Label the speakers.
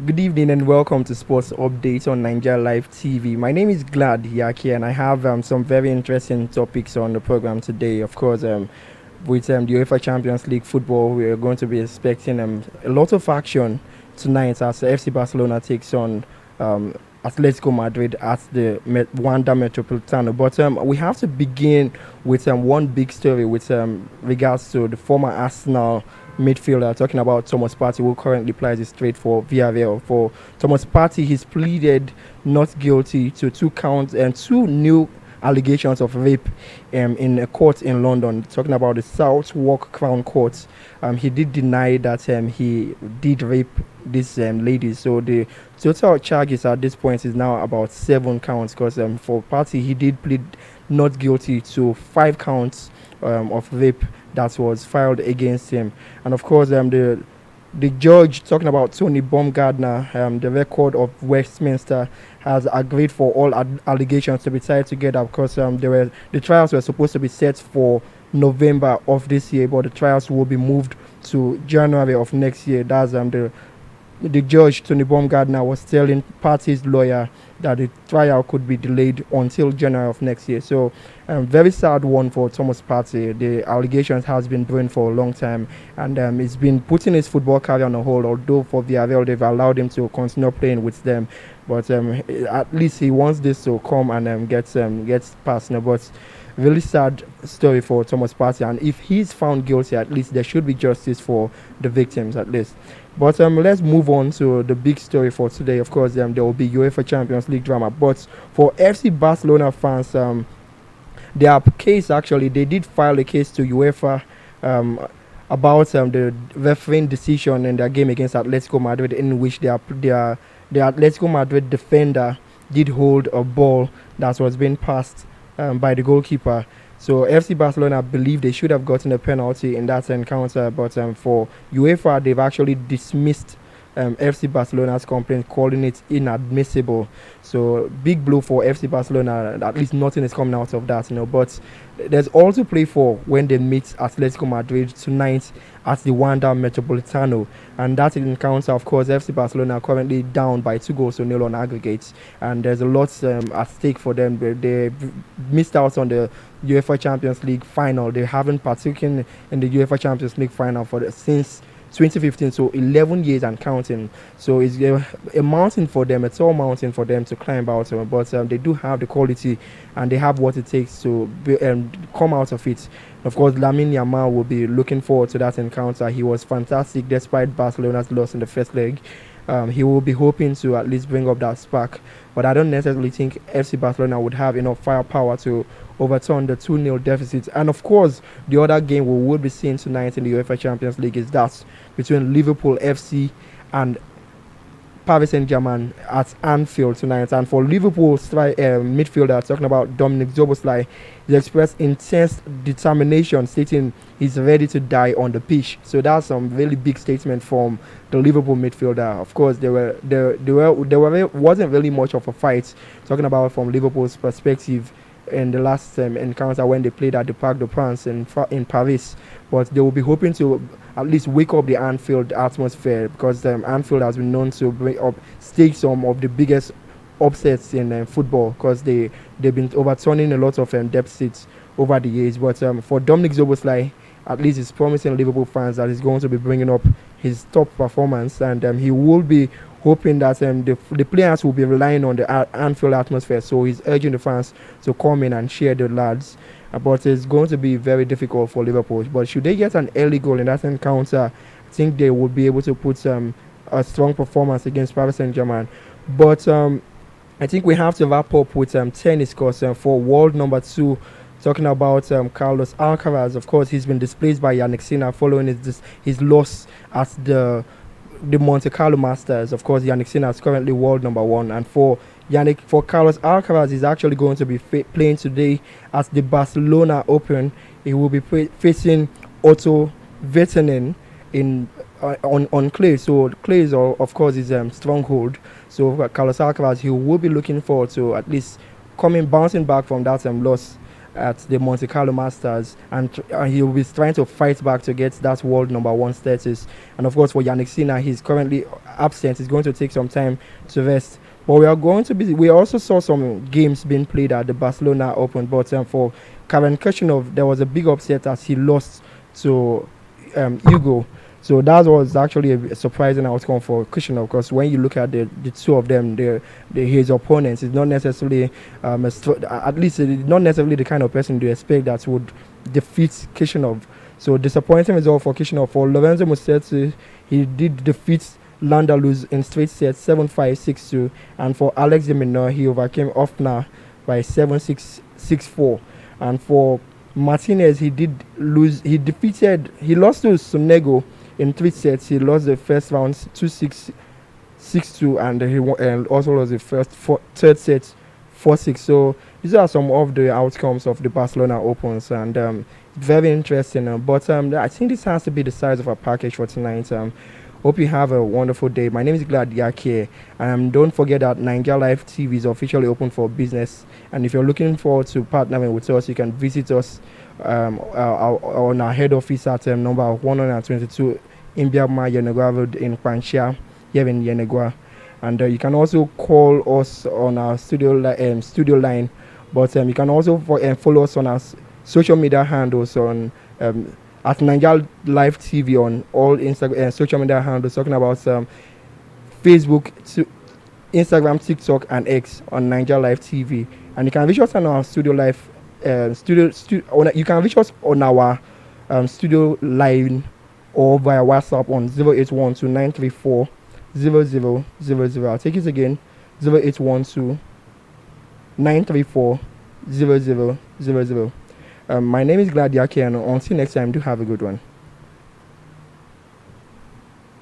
Speaker 1: Good evening and welcome to Sports Updates on Nigeria Live TV. My name is Glad Yakie and I have some very interesting topics on the program today. Of course, with the UEFA Champions League football, we are going to be expecting a lot of action tonight as FC Barcelona takes on um, Atletico Madrid at the Wanda Metropolitano. But we have to begin with one big story with regards to the former Arsenal midfielder, talking about Thomas Partey, who currently plays straight for Villarreal. For Thomas Partey, he's pleaded not guilty to two counts and two new allegations of rape in a court in London, talking about the Southwark Crown Court. He did deny that he did rape these ladies. So the total charges at this point is now about 7 counts because for Partey, he did plead not guilty to 5 counts of rape that was filed against him. And of course, the judge, talking about Tony Baumgardner, the record of Westminster, has agreed for all allegations to be tied together because the trials were supposed to be set for November of this year, but the trials will be moved to January of next year. That's the judge, Tony Baumgardner, was telling Party's lawyer that the trial could be delayed until January of next year. So, very sad one for Thomas Partey. The allegations has been brewing for a long time, and it's been putting his football career on a hold. Although for Villarreal, they've allowed him to continue playing with them, but at least he wants this to come and gets past now. But really sad story for Thomas Partey, and if he's found guilty, at least there should be justice for the victims at least. But let's move on to the big story for today. Of course, there will be UEFA Champions League drama. But for FC Barcelona fans, their case actually, they did file a case to UEFA about the refereeing decision in their game against Atletico Madrid, in which the Atletico Madrid defender did hold a ball that was being passed by the goalkeeper. So FC Barcelona believe they should have gotten a penalty in that encounter, but for UEFA, they've actually dismissed FC Barcelona's complaint, calling it inadmissible. So big blow for FC Barcelona. At least nothing is coming out of that, But there's also play for when they meet Atletico Madrid tonight at the Wanda Metropolitano, and that encounter, of course, FC Barcelona are currently down by 2 goals to nil on aggregate, and there's a lot at stake for them. They missed out on the UEFA Champions League final. They haven't partaken in the UEFA Champions League final since 2015, so 11 years and counting. So it's a mountain for them, a tall mountain for them to climb out of, but they do have the quality and they have what it takes to come out of it. Of course, Lamine Yamal will be looking forward to that encounter. He was fantastic despite Barcelona's loss in the first leg. He will be hoping to at least bring up that spark, but I don't necessarily think FC Barcelona would have enough firepower to overturn the 2-0 deficit. And of course, the other game we will be seeing tonight in the UEFA Champions League is that between Liverpool FC and Paris Saint-Germain at Anfield tonight. And for Liverpool midfielder, talking about Dominic Zoboslai, he expressed intense determination, stating he's ready to die on the pitch. So that's some really big statement from the Liverpool midfielder. Of course, there wasn't really much of a fight. Talking about from Liverpool's perspective, in the last encounter when they played at the Parc des Princes in Paris, but they will be hoping to at least wake up the Anfield atmosphere, because Anfield has been known to stage some of the biggest upsets in football, because they've been overturning a lot of deficits over the years. But for Dominic Zoboslai, at least it's promising Liverpool fans that he's going to be bringing up his top performance, and he will be hoping that the players will be relying on the Anfield atmosphere. So he's urging the fans to come in and share the lads. But it's going to be very difficult for Liverpool. But should they get an early goal in that encounter, I think they will be able to put a strong performance against Paris Saint-Germain. But I think we have to wrap up with tennis, because for world number 2, talking about Carlos Alcaraz, of course, he's been displaced by Yannick Sinner following his loss at the Monte Carlo Masters. Of course, Yannick Sinner is currently world number 1, and for Carlos Alcaraz, he's actually going to be playing today at the Barcelona Open. He will be facing Otto Virtanen on clay. So clay is of course his stronghold. So Carlos Alcaraz, he will be looking forward to at least bouncing back from that loss at the Monte Carlo Masters, and he will be trying to fight back to get that world number one status. And of course, for Yannick Sinner, he's currently absent. He's going to take some time to rest. But we are going to be. We also saw some games being played at the Barcelona Open. But for Karen Khachanov, there was a big upset as he lost to Hugo. So that was actually a surprising outcome for Khachanov, because when you look at the two of them, his opponents, it's not necessarily at least not necessarily the kind of person you expect that would defeat Khachanov. So disappointing result for Khachanov. For Lorenzo Musetti, he did defeat Landaluz in straight sets 7-5, 6-2, and for Alex de Minaur, he overcame Offner by 7-6, 6-4. And for Martinez, he did lose. He lost to Sonego in 3 sets. He lost the first round 2-6, 6-2, and and also lost the third set 4-6. So these are some of the outcomes of the Barcelona Opens, and very interesting. But I think this has to be the size of our package for tonight. Hope you have a wonderful day. My name is Glad Yakie. Don't forget that Nigeria Live TV is officially open for business. And if you're looking forward to partnering with us, you can visit us on our head office at number 122 Imbiama Yenegua Road in Panchia, here in Yenegua. And you can also call us on our studio line. But you can also follow us on our social media handles on at Nigeria Live TV on all Instagram social media handles, talking about Facebook, Instagram, TikTok, and X on Nigeria Live TV. And you can reach us on our studio live you can reach us on our studio line or via WhatsApp on 0812-934-0000. I'll take it again, 0812-934-0000. My name is Glad Yakie, and until next time, do have a good one.